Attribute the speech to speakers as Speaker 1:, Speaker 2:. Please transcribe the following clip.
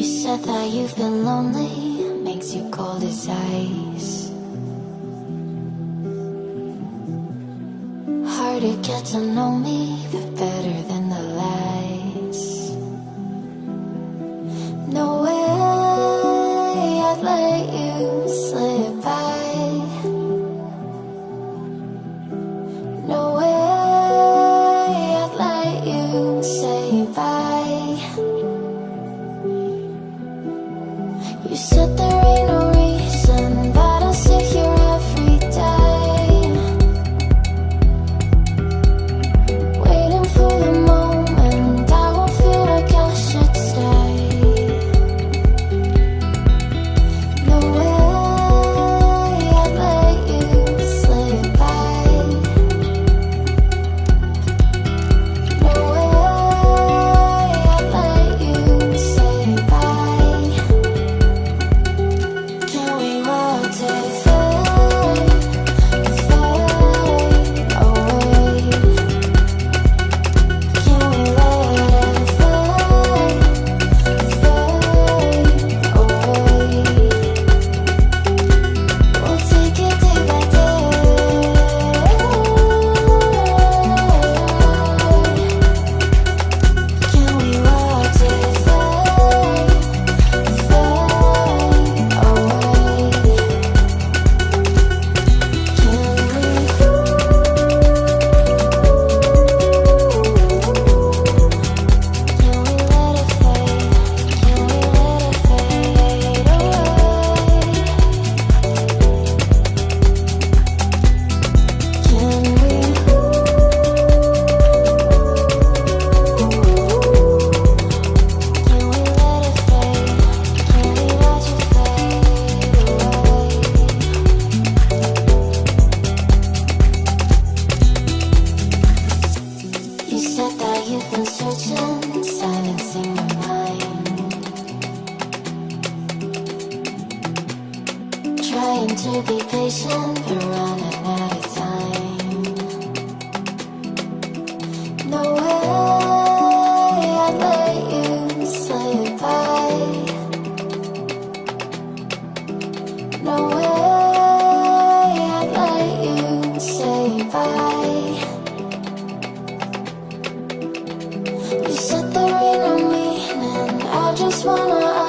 Speaker 1: said that you've been lonely, makes you cold as ice. Hard to get to know me, but better than the lies. No way I'd let you slip by. No way I'd let you say bye. You said there ain't no reason, but I'll sit here every day, waiting for the moment I won't feel like I should stay. No way I'd let you slip by. No way I'd let you say bye. Can we watch it fade, fade away? Can we let it fade, fade away? We'll take it day by day. Can we watch it fade, fade away? You said that you've been searching, silencing your mind, trying to be patient, but running out of time. No way I'd let you slip by. No way I'd let you say bye. You said there ain't no meaning, I just wanna